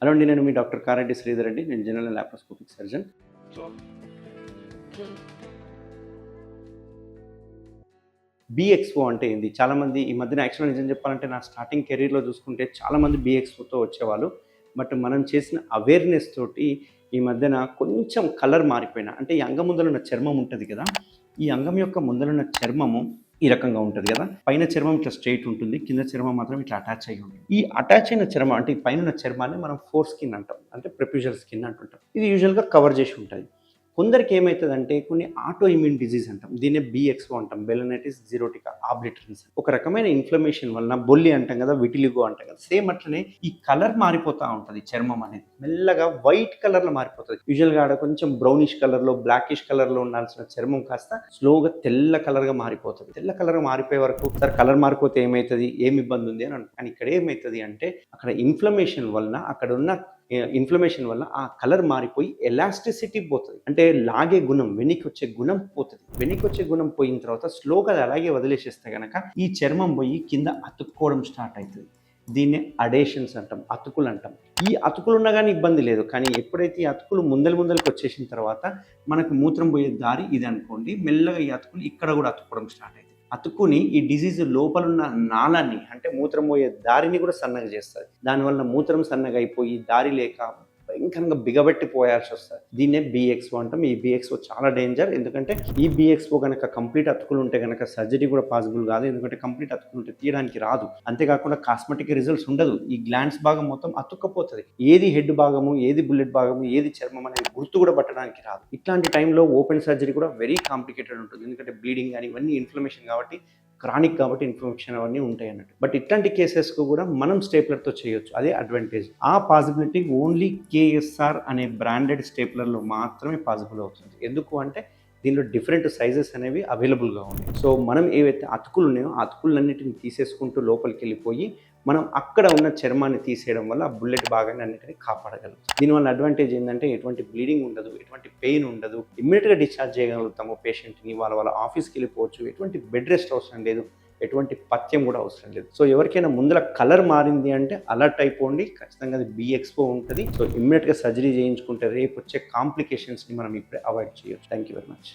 Hello అండి, నేను మీ doctor Kareddy Sridhar అండి. నేను జనరల్ లాప్రోస్కోపిక్ సర్జన్. బీఎక్స్పో అంటే ఏంది? చాలామంది ఈ మధ్యన యాక్చువల్‌గా నిజం చెప్పాలంటే నా స్టార్టింగ్ కెరీర్‌లో చూసుకుంటే చాలామంది బీఎక్స్పోతో వచ్చేవాళ్ళు. బట్ మనం చేసిన అవేర్‌నెస్ తోటి ఈ మధ్యన కొంచెం కలర్ మారిపోయిన అంటే ఈ అంగం ముందలున్న చర్మం ఉంటది కదా! ఈ అంగం యొక్క ముందలున్న చర్మము ఈ రకంగా ఉంటది కదా! పైన చర్మం ఇట్లా స్ట్రెయిట్ ఉంటుంది. కింద చర్మం మాత్రం ఇట్లా అటాచ్ అయ్యి ఉంటుంది. ఈ అటాచ్ అయిన చర్మం అంటే ఈ పైనున్న చర్మాన్ని మనం ఫోర్ స్కిన్ అంటాం. అంటే ప్రెప్యూషల్ స్కిన్ అంటుంటాం. ఇది యూజువల్‌గా కవర్ చేసి ఉంటది. కొందరికి ఏమైతదంటే కొన్ని ఆటో ఇమ్యూన్ డిజీజ్ అంటాం. దీన్నే బీఎక్స్ఓ అంటాం. బెలనైటిస్ జిరోటికా ఆబ్లిటరెన్స్. ఒక రకమైన ఇన్‌ఫ్లమేషన్ వలన బొల్లి అంటాం కదా! విటిలిగో అంటాం కదా! సేమ్ అట్లనే ఈ కలర్ మారిపోతా ఉంటది చర్మం అనేది. మెల్లగా వైట్ కలర్‌లో మారిపోతది. యూజువల్‌గా ఆడ కొంచెం బ్రౌనిష్ కలర్‌లో, బ్లాకిష్ కలర్‌లో ఉండాల్సిన చర్మం కాస్త స్లోగా తెల్ల కలర్‌గా మారిపోతది. తెల్ల కలర్‌గా మారిపోయే వరకు సార్ కలర్ మారిపోతే ఏమైతది? ఏమి ఇబ్బంది ఉంది అని కానీ ఇక్కడ ఏమైతది అంటే అక్కడ ఇన్‌ఫ్లమేషన్ వలన అక్కడున్న ఇన్‌ఫ్లమేషన్ వల్ల ఆ కలర్ మారిపోయి ఎలాస్టిసిటీ పోతది. అంటే లాగే గుణం, వెనక్కొచ్చే గుణం పోతది. వెనక్కొచ్చే గుణం పోయిన తర్వాత స్లోగా అది అలాగే వదిలేసేస్తే గనక ఈ చర్మం పోయి కింద అతుక్కోవడం స్టార్ట్ అయితది. దీన్నే అడేషన్స్ అంటాం. అతుకులు అంటాం. ఈ అతుకులు ఉన్నా గానీ ఇబ్బంది లేదు. కానీ ఎప్పుడైతే ఈ అతుకులు ముందలకి వచ్చేసిన తర్వాత మనకు మూత్రం పోయే దారి ఇది అనుకోండి. మెల్లగా ఈ అతుకులు ఇక్కడ కూడా అతుక్కోవడం స్టార్ట్ అయితది. అతుక్కుని ఈ డిజీజ్ లోపలున్న నాళాన్ని అంటే మూత్రం పోయే దారిని కూడా సన్నగా చేస్తది. దానివల్ల మూత్రం సన్నగా అయిపోయి దారి లేక భయంకరంగా బిగబట్టి పోయాల్సి వస్తుంది. దీన్నే బీఎక్స్ఓ అంటాం. ఈ బీఎక్స్ఓ చాలా డేంజర్. ఎందుకంటే ఈ బీఎక్స్ఓ కనుక కంప్లీట్ అతుకులు ఉంటే కనుక సర్జరీ కూడా పాసిబుల్ కాదు. ఎందుకంటే కంప్లీట్ అతుకులు ఉంటే తీయడానికి రాదు. అంతేకాకుండా కాస్మెటిక్ రిజల్ట్స్ ఉండదు. ఈ గ్లాండ్స్ భాగం మొత్తం అతుక్కపోతుంది. ఏది హెడ్ భాగము, ఏది బుల్లెట్ భాగము, ఏది చర్మం అనేది గుర్తు కూడా పట్టడానికి రాదు. ఇట్లాంటి టైంలో ఓపెన్ సర్జరీ కూడా వెరీ కాంప్లికేటెడ్ ఉంటుంది. ఎందుకంటే బ్లీడింగ్ కానీ ఇవన్నీ ఇన్ఫ్లమేషన్ కాబట్టి క్రానిక్ కాబట్టి ఇన్ఫెక్షన్ అవన్నీ ఉంటాయి అన్నట్టు. బట్ ఇట్లాంటి కేసెస్కు కూడా మనం స్టేప్లర్తో చేయొచ్చు. అదే అడ్వాంటేజ్. ఆ పాసిబిలిటీ ఓన్లీ కేఎస్ఆర్ అనే బ్రాండెడ్ స్టేప్లర్లో మాత్రమే పాసిబుల్ అవుతుంది. ఎందుకు అంటే దీనిలో డిఫరెంట్ సైజెస్ అనేవి అవైలబుల్గా ఉన్నాయి. సో మనం ఏవైతే అతుకులు ఉన్నాయో ఆ అతుకులన్నిటిని తీసేసుకుంటూ లోపలికి వెళ్ళిపోయి మనం అక్కడ ఉన్న చర్మాన్ని తీసేయడం వల్ల ఆ బుల్లెట్ భాగాన్ని అన్నిటిని కాపాడగలుగుతాం. దీనివల్ల అడ్వాంటేజ్ ఏంటంటే ఎటువంటి బ్లీడింగ్ ఉండదు, ఎటువంటి పెయిన్ ఉండదు, ఇమ్మీడియట్గా డిశ్చార్జ్ చేయగలుగుతాము పేషెంట్ని. వాళ్ళ ఆఫీస్కి వెళ్ళిపోవచ్చు. ఎటువంటి బెడ్ రెస్ట్ అవసరం లేదు, ఎటువంటి పథ్యం కూడా అవసరం లేదు. సో ఎవరికైనా ముందర కలర్ మారింది అంటే అలర్ట్ అయిపోండి. ఖచ్చితంగా అది బీఎక్స్పో ఉంటుంది. సో ఇమ్మీడియట్గా సర్జరీ చేయించుకుంటే రేపు వచ్చే కాంప్లికేషన్స్ని మనం ఇప్పుడే అవాయిడ్ చేయొచ్చు. Thank you very much.